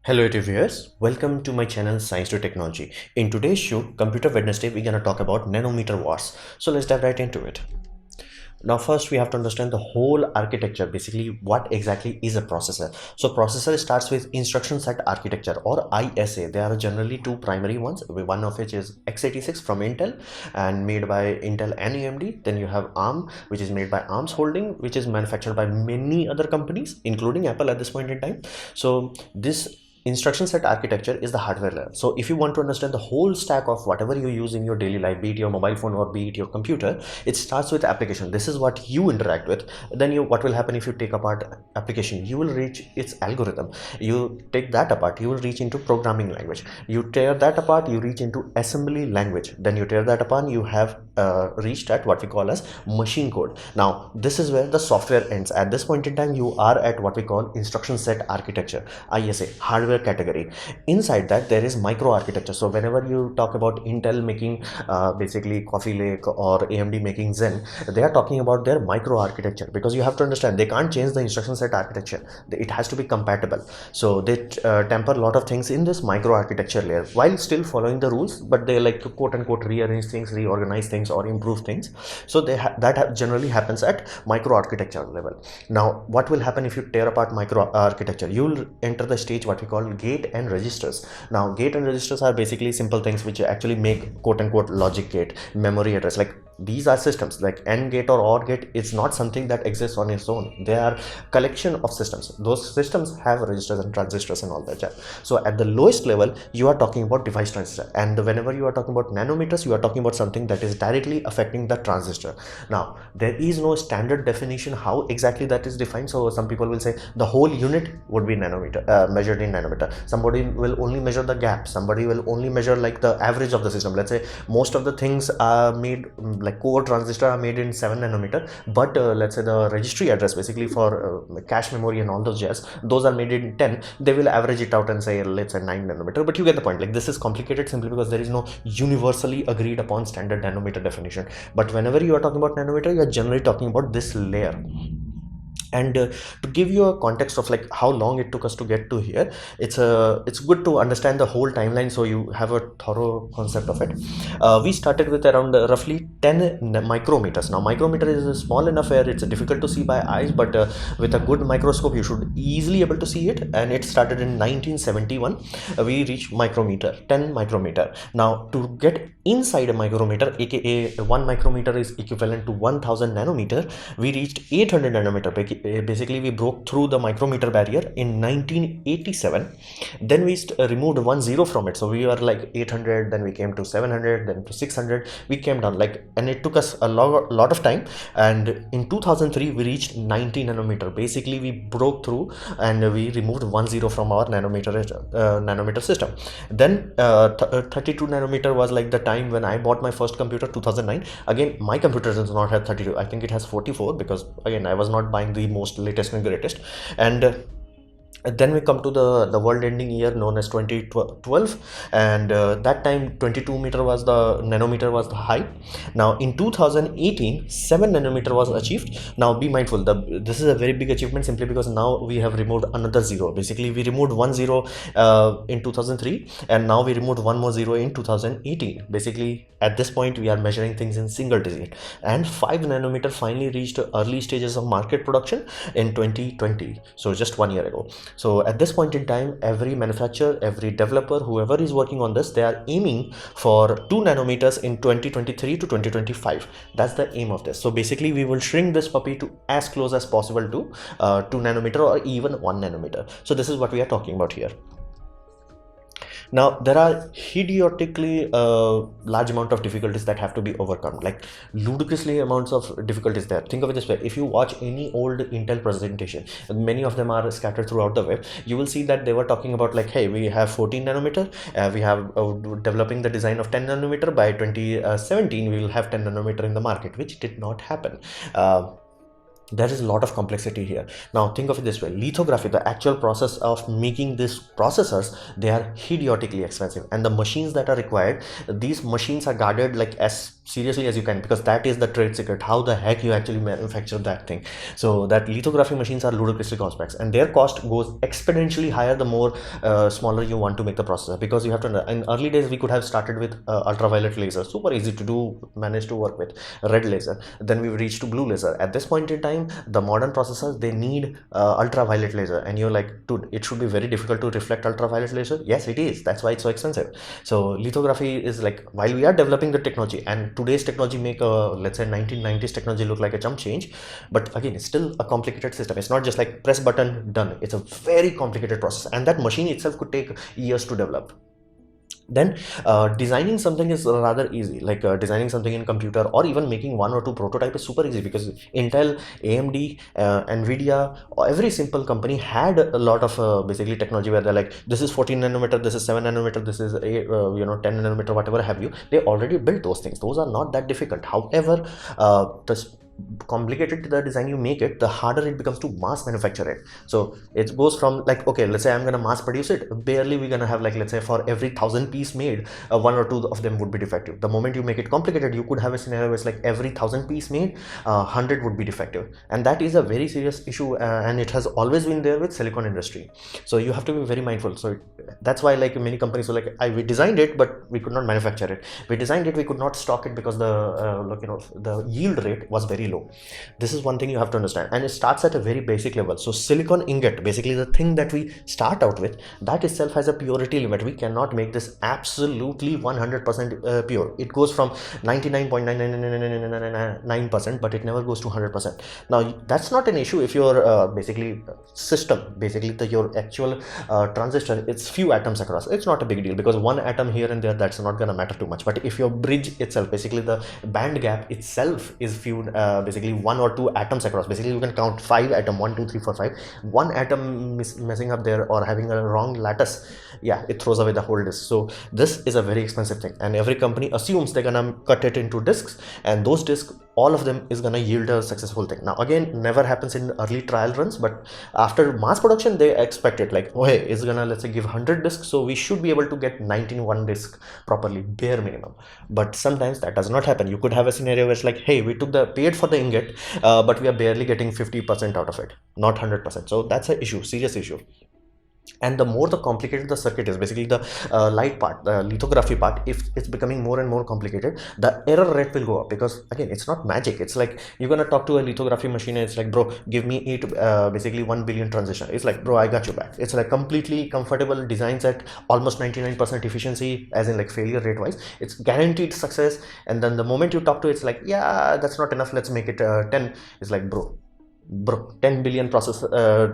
Hello YouTube viewers, welcome to my channel Science to Technology. In today's show, Computer Wednesday, we're gonna talk about nanometer wars. So let's dive right into it. Now first we have to understand the whole architecture, basically what exactly is a processor. So processor starts with instruction set architecture or ISA. There are generally two primary ones, one of which is x86 from Intel and made by Intel and AMD. Then you have ARM, which is made by ARMS Holding, which is manufactured by many other companies including Apple at this point in time. So this instruction set architecture is the hardware layer. So if you want to understand the whole stack of whatever you use in your daily life, be it your mobile phone or be it your computer, it starts with application. This is what you interact with. Then what will happen if you take apart application? You will reach its algorithm. You take that apart, you will reach into programming language. You tear that apart, you reach into assembly language. Then you tear that apart, you have reached at what we call as machine code. Now this is where the software ends. At this point in time, you are at what we call instruction set architecture, ISA, hardware category. Inside that there is micro architecture. So whenever you talk about Intel making basically Coffee Lake or AMD making Zen, they are talking about their micro architecture, because you have to understand they can't change the instruction set architecture. It has to be compatible. So they temper a lot of things in this micro architecture layer while still following the rules, but they like to quote unquote rearrange things, reorganize things or improve things. So that generally happens at micro architecture level. Now what will happen if you tear apart micro architecture? You will enter the stage what we call gate and registers. Now gate and registers are basically simple things which actually make quote unquote logic gate, memory address. Like these are systems like AND gate or OR gate. It's not something that exists on its own. They are collection of systems. Those systems have registers and transistors and all that jazz. So at the lowest level you are talking about device transistor, and whenever you are talking about nanometers, you are talking about something that is directly affecting the transistor. Now there is no standard definition how exactly that is defined. So some people will say the whole unit would be nanometer, measured in nanometer. Somebody will only measure the gap, somebody will only measure like the average of the system. Let's say most of the things are made like core transistor are made in 7 nanometer, but let's say the registry address basically for cache memory and all those jazz, those are made in 10. They will average it out and say let's say 9 nanometer. But you get the point. Like this is complicated simply because there is no universally agreed upon standard nanometer definition. But whenever you are talking about nanometer, you are generally talking about this layer. And to give you a context of like how long it took us to get to here, it's good to understand the whole timeline so you have a thorough concept of it. We started with around roughly 10 micrometers. Now micrometer is a small enough where it's difficult to see by eyes, but with a good microscope you should easily able to see it. And it started in 1971. We reached micrometer, 10 micrometer. Now to get inside a micrometer, aka 1 micrometer is equivalent to 1000 nanometer, we reached 800 nanometer. Basically we broke through the micrometer barrier in 1987. Then we removed 10 from it, so we were like 800, then we came to 700, then to 600, we came down like, and it took us a lot of time. And in 2003 we reached 90 nanometer. Basically we broke through and we removed 10 from our nanometer system. Then 32 nanometer was like the time when I bought my first computer, 2009. Again, my computer does not have 32, I think it has 44, because again I was not buying the most latest and greatest. And then we come to the world ending year known as 2012, and that time 22 meter was the nanometer was the high. Now in 2018 7 nanometer was achieved. Now be mindful, this is a very big achievement simply because now we have removed another 0. Basically we removed 10 in 2003, and now we removed one more 0 in 2018. Basically at this point we are measuring things in single digit, and 5 nanometer finally reached early stages of market production in 2020, so just 1 year ago. So at this point in time, every manufacturer, every developer, whoever is working on this, they are aiming for 2 nanometers in 2023 to 2025. That's the aim of this. So basically we will shrink this puppy to as close as possible to 2 nanometer or even 1 nanometer. So this is what we are talking about here. Now there are idiotically large amount of difficulties that have to be overcome, like ludicrously amounts of difficulties there. Think of it this way: if you watch any old Intel presentation, many of them are scattered throughout the web, you will see that they were talking about like, hey, we have 14 nanometer, we have developing the design of 10 nanometer. By 2017 we will have 10 nanometer in the market, which did not happen. There is a lot of complexity here. Now think of it this way: lithography, the actual process of making these processors, they are idiotically expensive, and the machines that are required, these machines are guarded like as seriously as you can, because that is the trade secret, how the heck you actually manufacture that thing. So that lithography machines are ludicrously complex, and their cost goes exponentially higher the more smaller you want to make the processor. Because you have to, in early days we could have started with ultraviolet laser, super easy to do, manage to work with red laser, then we reached to blue laser. At this point in time, the modern processors, they need ultraviolet laser, and you're like, dude, it should be very difficult to reflect ultraviolet laser. Yes, it is, that's why it's so expensive. So lithography is like, while we are developing the technology, and today's technology make let's say 1990s technology look like a jump change, but again it's still a complicated system. It's not just like press button done, it's a very complicated process, and that machine itself could take years to develop. Then designing something is rather easy, like designing something in computer or even making one or two prototype is super easy, because Intel, AMD, Nvidia, every simple company had a lot of basically technology where they're like, this is 14 nanometer, this is 7 nanometer, this is 10 nanometer, whatever have you. They already built those things. Those are not that difficult. However, the complicated the design you make it, the harder it becomes to mass manufacture it. So it goes from like, okay, let's say I'm gonna mass produce it, barely we're gonna have like, let's say for every 1,000 piece made, one or two of them would be defective. The moment you make it complicated, you could have a scenario where it's like every 1,000 piece made, 100 would be defective, and that is a very serious issue, and it has always been there with silicon industry. So you have to be very mindful. So that's why like many companies are like, we designed it but we could not manufacture it, we designed it, we could not stock it, because the the yield rate was very low. This is one thing you have to understand, and it starts at a very basic level. So silicon ingot, basically the thing that we start out with, that itself has a purity limit. We cannot make this absolutely 100% pure. It goes from 99.99999%, but it never goes to 100%. Now that's not an issue if your basically system, basically your actual transistor, it's few atoms across, it's not a big deal, because one atom here and there, that's not gonna matter too much. But if your bridge itself, basically the band gap itself is few basically one or two atoms across, basically you can count 5 atoms, 1 2 3 4 5, one atom messing up there or having a wrong lattice, yeah, it throws away the whole disk. So this is a very expensive thing, and every company assumes they're gonna cut it into disks, and those disks, all of them is gonna yield a successful thing. Now again, never happens in early trial runs, but after mass production they expect it like, oh hey, it's gonna, let's say, give 100 disks, so we should be able to get 91 disk properly, bare minimum. But sometimes that does not happen. You could have a scenario where it's like, hey, we took the paid for the ingot, but we are barely getting 50% out of it, not 100%. So that's an issue, serious issue. And the more the complicated the circuit is, basically the light part, the lithography part, if it's becoming more and more complicated, the error rate will go up, because again, it's not magic. It's like you're gonna talk to a lithography machine and it's like, bro, give me basically 1 billion transition. It's like, bro, I got you back. It's like completely comfortable designs at almost 99% efficiency, as in like failure rate wise, it's guaranteed success. And then the moment you talk to it, it's like, yeah, that's not enough, let's make it 10. It's like, bro, 10 billion process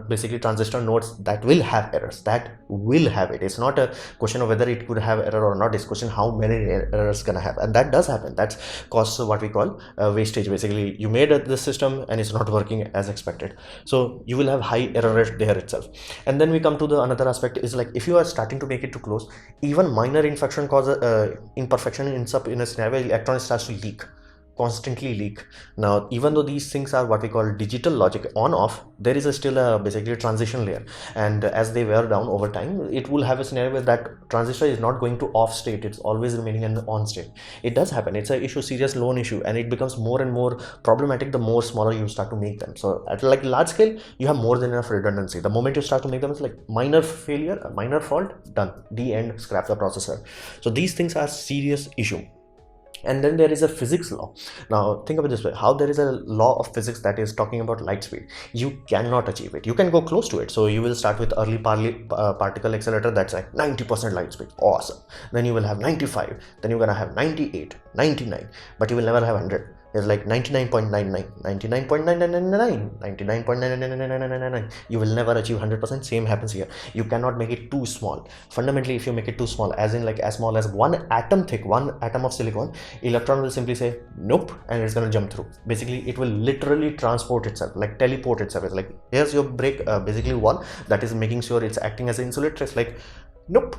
basically transistor nodes, that will have errors, that will have it. It's not a question of whether it could have error or not, it's question how many errors gonna have, and that does happen. That's causes what we call wastage. Basically you made this system and it's not working as expected, so you will have high error rate there itself. And then we come to the another aspect is like, if you are starting to make it too close, even minor imperfection ends up in a scenario where electron starts to leak, constantly leak. Now even though these things are what we call digital logic on off, there is still a basically a transition layer, and as they wear down over time, it will have a scenario where that transistor is not going to off state, it's always remaining in on state. It does happen, it's a issue, serious known issue, and it becomes more and more problematic the more smaller you start to make them. So at like large scale, you have more than enough redundancy. The moment you start to make them, it's like minor failure, a minor fault, done, the end, scrap the processor. So these things are serious issue. And then there is a physics law. Now think of it this way, how there is a law of physics that is talking about light speed. You cannot achieve it, you can go close to it. So you will start with early particle accelerator, that's like 90% light speed, awesome. Then you will have 95, then you're gonna have 98, 99, but you will never have 100. It's like 99.99, 99.9999, 99.99999. You will never achieve 100%. Same happens here. You cannot make it too small. Fundamentally, if you make it too small, as in like as small as one atom thick, one atom of silicon, electron will simply say nope, and it's gonna jump through. Basically, it will literally transport itself, like teleport itself. It's like, here's your break, basically wall that is making sure it's acting as an insulator. It's like, nope.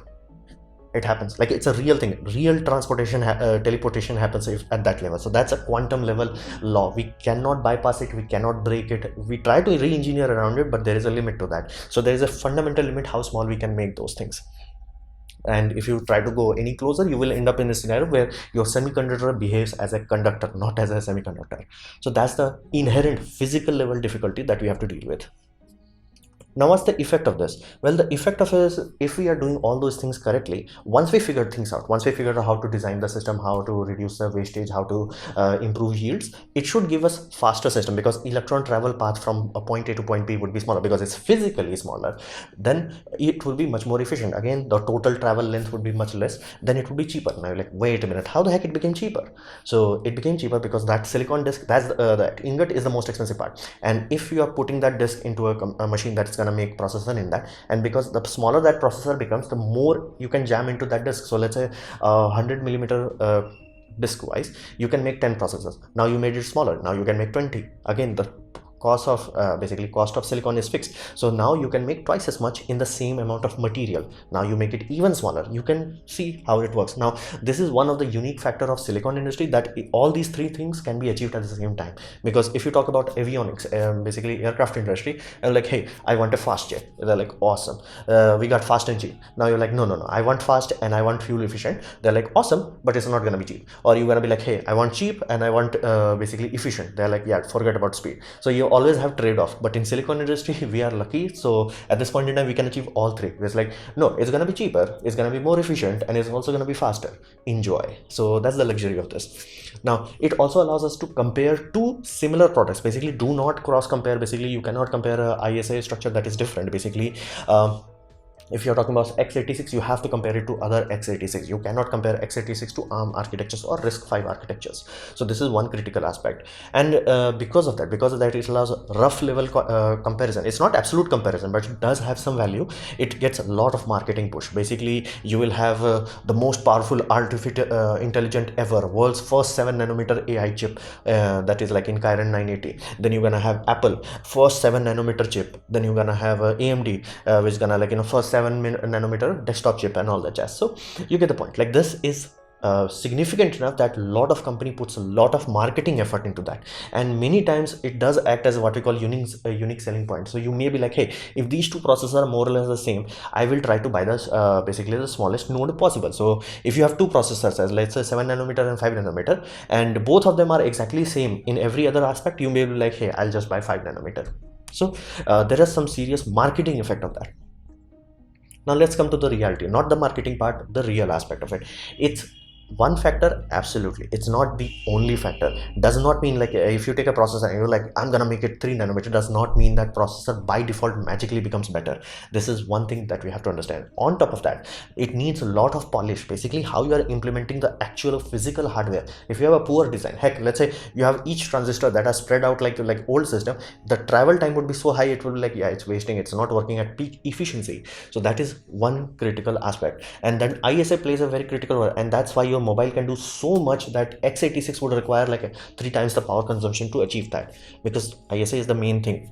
It happens, like it's a real thing, real transportation teleportation happens at that level. So that's a quantum level law. We cannot bypass it, we cannot break it. We try to re-engineer around it, but there is a limit to that. So there is a fundamental limit how small we can make those things. and if you try to go any closer, you will end up in a scenario where your semiconductor behaves as a conductor, not as a semiconductor. So that's the inherent physical level difficulty that we have to deal with. Now, what's the effect of this? Well, the effect of it is, if we are doing all those things correctly, once we figure things out, once we figure out how to design the system, how to reduce the wastage, how to improve yields, it should give us faster system, because electron travel path from a point A to point B would be smaller because it's physically smaller. Then it will be much more efficient. Again, the total travel length would be much less. Then it would be cheaper. Now you're like, wait a minute, how the heck it became cheaper? So it became cheaper because that silicon disk, that's that ingot is the most expensive part. And if you are putting that disk into a machine that's going to make processor in that, and because the smaller that processor becomes, the more you can jam into that disk. So let's say 100 millimeter disk wise, you can make 10 processors. Now you made it smaller, now you can make 20. Again, the cost of basically cost of silicon is fixed, so now you can make twice as much in the same amount of material. Now you make it even smaller. You can see how it works. Now this is one of the unique factor of silicon industry, that all these three things can be achieved at the same time. Because if you talk about avionics, basically aircraft industry, and like, hey, I want a fast jet, they're like, awesome, we got fast and cheap. Now you're like, no, I want fast and I want fuel efficient. They're like, awesome, but it's not gonna be cheap. Or you're gonna be like, hey, I want cheap and I want basically efficient. They're like, yeah, forget about speed. So you always have trade-off. But in silicon industry, we are lucky, so at this point in time we can achieve all three. It's like, no, it's gonna be cheaper, it's gonna be more efficient, and it's also gonna be faster. Enjoy. So that's the luxury of this. Now it also allows us to compare two similar products. Basically, do not cross compare. Basically, you cannot compare a ISA structure that is different. Basically, if you're talking about x86, you have to compare it to other x86. You cannot compare x86 to ARM architectures or RISC-V architectures. So this is one critical aspect. And because of that, it allows rough level comparison. It's not absolute comparison, but it does have some value. It gets a lot of marketing push. Basically, you will have the most powerful artificial intelligent ever, world's first 7 nanometer AI chip, that is like in Kirin 980. Then you're gonna have Apple first 7 nanometer chip. Then you're gonna have AMD, which is gonna, like, first 7 nanometer desktop chip and all that jazz. So you get the point. Like, this is significant enough that a lot of company puts a lot of marketing effort into that, and many times it does act as what we call unique selling point. So you may be like, hey, if these two processors are more or less the same, I will try to buy this basically the smallest node possible. So if you have two processors, as let's say 7 nanometer and 5 nanometer, and both of them are exactly same in every other aspect, you may be like, hey, I'll just buy 5 nanometer. So there is some serious marketing effect of that. Now let's come to the reality, not the marketing part, the real aspect of it. It's one factor, absolutely. It's not the only factor. Does not mean, like, if you take a processor and you're like, I'm gonna make it 3 nanometer, does not mean that processor by default magically becomes better. This is one thing that we have to understand. On top of that, it needs a lot of polish. Basically, how you are implementing the actual physical hardware. If you have a poor design, heck, let's say you have each transistor that are spread out like old system, the travel time would be so high, it would be like, yeah, it's wasting, it's not working at peak efficiency. So that is one critical aspect. And then ISA plays a very critical role, and that's why your mobile can do so much that x86 would require like 3 times the power consumption to achieve that, because ISA is the main thing.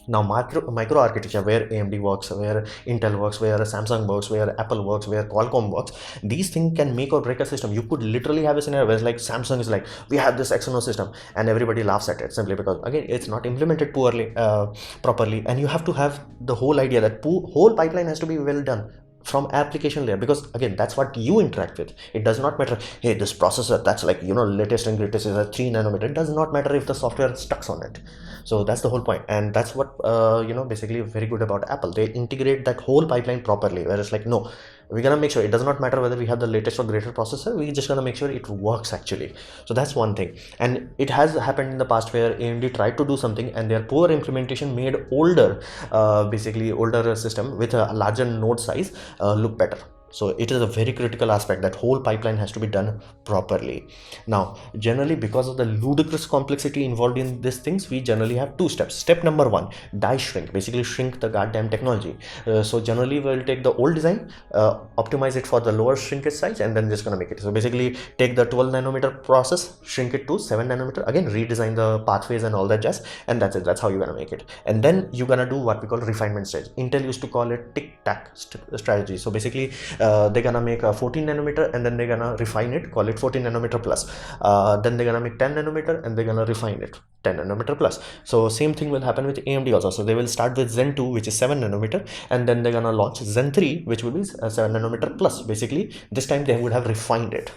Now micro architecture, where AMD works, where Intel works, where Samsung works, where Apple works, where Qualcomm works, these things can make or break a system. You could literally have a scenario where, like, Samsung is like, we have this Exynos system, and everybody laughs at it simply because, again, it's not implemented properly, and you have to have the whole idea that whole pipeline has to be well done from application layer, because again, that's what you interact with. It does not matter, hey, this processor that's like, latest and greatest is a 3 nanometer. It does not matter if the software stuck on it. So that's the whole point, and that's what basically very good about Apple. They integrate that whole pipeline properly, whereas, like, no, we're gonna make sure it does not matter whether we have the latest or greater processor, we're just gonna make sure it works actually. So that's one thing. And it has happened in the past where AMD tried to do something and their poor implementation made basically older system with a larger node size look better. So it is a very critical aspect, that whole pipeline has to be done properly. Now, generally, because of the ludicrous complexity involved in these things, we generally have two steps. Step number one, die shrink, basically shrink the goddamn technology. So generally we'll take the old design, optimize it for the lower shrinkage size, and then just gonna make it. So basically take the 12 nanometer process, shrink it to 7 nanometer, again redesign the pathways and all that jazz, and that's it. That's how you're gonna make it. And then you're gonna do what we call refinement stage. Intel used to call it tic-tac strategy. So basically they're gonna make a 14 nanometer and then they're gonna refine it, call it 14 nanometer plus. Then they're gonna make 10 nanometer and they're gonna refine it, 10 nanometer plus. So same thing will happen with AMD also. So they will start with Zen 2, which is 7 nanometer, and then they're gonna launch Zen 3, which will be 7 nanometer plus. Basically, this time they would have refined it.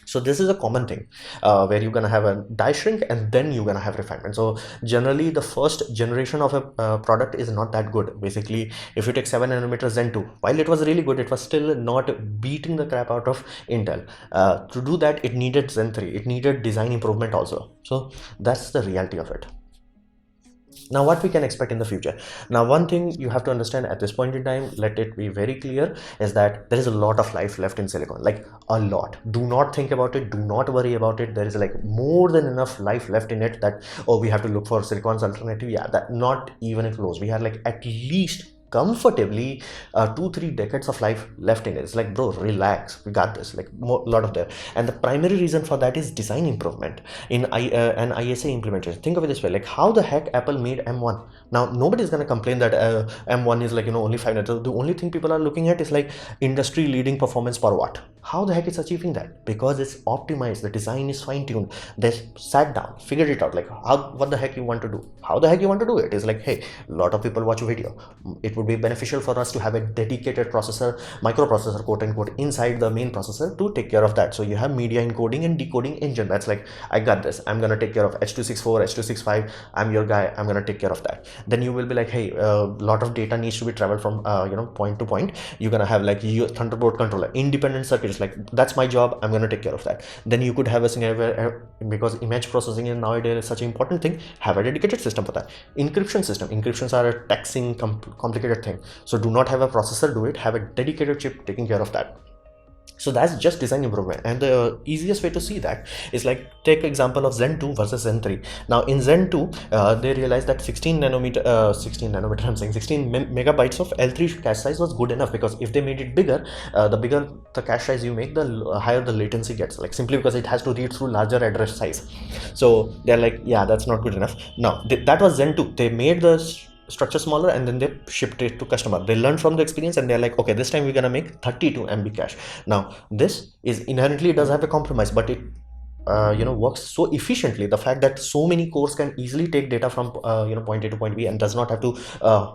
So this is a common thing where you're gonna have a die shrink and then you're gonna have refinement. So generally the first generation of a product is not that good. Basically, if you take 7 nanometer Zen 2, while it was really good, it was still not beating the crap out of Intel. To do that, it needed Zen 3, it needed design improvement also. So that's the reality of it. Now what we can expect in the future. Now one thing you have to understand at this point in time, let it be very clear, is that there is a lot of life left in silicon, like a lot. Do not think about it, do not worry about it. There is like more than enough life left in it that, oh, we have to look for silicon's alternative. Yeah, that not even close. We are like at least comfortably 2-3 decades of life left in it. It's like, bro, relax, we got this. Like a lot of there. And the primary reason for that is design improvement in an ISA implementation. Think of it this way, like how the heck Apple made M1. Now nobody's gonna complain that M1 is like, you know, only 5 nanometers. The only thing people are looking at is like industry leading performance per watt. How the heck it's achieving that? Because it's optimized, the design is fine-tuned. They sat down, figured it out, like what the heck you want to do, how the heck you want to do it. Is like, hey, a lot of people watch a video, it would be beneficial for us to have a dedicated processor, microprocessor, quote unquote, inside the main processor to take care of that. So you have media encoding and decoding engine. That's like, I got this, I'm gonna take care of H.264, H.265, I'm your guy, I'm gonna take care of that. Then you will be like, hey, a lot of data needs to be traveled from point to point. You're gonna have like your Thunderbolt controller, independent circuits, like that's my job, I'm gonna take care of that. Then you could have a scenario where, because image processing is nowadays such an important thing, have a dedicated system for that. Encryption system, encryptions are a taxing complicated thing, so do not have a processor do it, have a dedicated chip taking care of that. So that's just design improvement. And the easiest way to see that is like, take example of Zen 2 versus Zen 3. Now in Zen 2, they realized that 16 nanometer, I'm saying 16 megabytes of L3 cache size was good enough, because if they made it bigger, the bigger the cache size you make, the higher the latency gets, like simply because it has to read through larger address size. So they're like, yeah, that's not good enough. Now that was Zen 2. They made the structure smaller and then they shipped it to customer. They learned from the experience and they're like, okay, this time we're gonna make 32 MB cache. Now this is inherently, it does have a compromise, but it works so efficiently. The fact that so many cores can easily take data from point A to point B and does not have to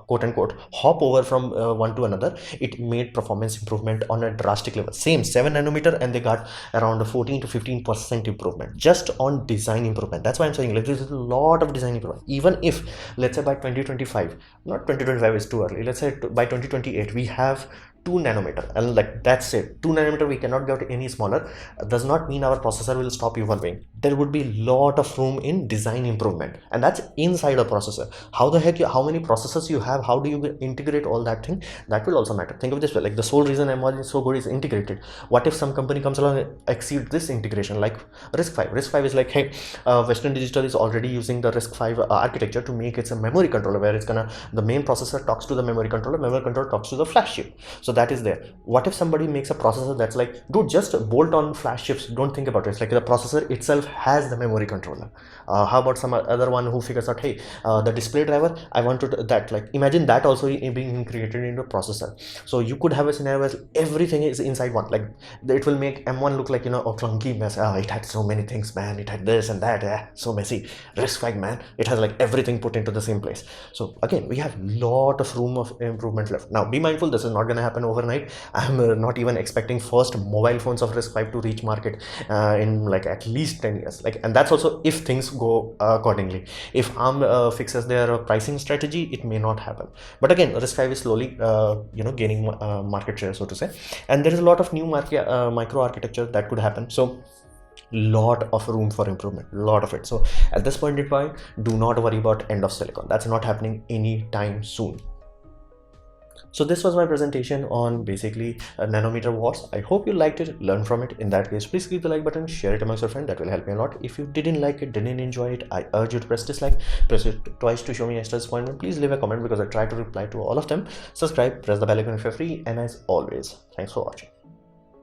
quote unquote hop over from one to another, it made performance improvement on a drastic level. Same 7 nanometer and they got around 14 to 15% improvement just on design improvement. That's why I'm saying, like, there's a lot of design improvement. Even if, let's say by 2025, not 2025 is too early, let's say by 2028 we have 2 nanometer and like that's it, 2 nanometer, we cannot get any smaller, does not mean our processor will stop evolving. There would be a lot of room in design improvement, and that's inside a processor. How the heck how many processors you have, how do you integrate all that thing, that will also matter. Think of this way, like the sole reason M1 is so good is integrated. What if some company comes along and exceeds this integration, like RISC-V is like, hey, Western Digital is already using the RISC-V architecture to make it a memory controller, where it's gonna, the main processor talks to the memory controller talks to the flash chip. So that is there. What if somebody makes a processor that's like, dude, just bolt on flash chips, don't think about it. It's like the processor itself has the memory controller. How about some other one who figures out, hey, the display driver, I want to that, like imagine that also being created into a processor. So you could have a scenario where everything is inside one, like it will make M1 look like, a clunky mess. It had so many things, man, it had this and that, so messy. RISC-V, man, it has like everything put into the same place. So again, we have lot of room of improvement left. Now be mindful, this is not going to happen overnight. I'm not even expecting first mobile phones of RISC-V to reach market in like at least 10 years, like, and that's also if things go accordingly. If ARM fixes their pricing strategy, it may not happen. But again, RISC-V is slowly gaining market share, so to say, and there is a lot of new market micro architecture that could happen. So lot of room for improvement, lot of it. So at this point in time, do not worry about end of silicon. That's not happening anytime soon. So this was my presentation on basically nanometer wars. I hope you liked it, learn from it. In that case, please click the like button, share it amongst your friends. That will help me a lot. If you didn't like it, didn't enjoy it, I urge you to press dislike. Press it twice to show me extra disappointment. Please leave a comment because I try to reply to all of them. Subscribe, press the bell icon if you're free, and as always, thanks for watching.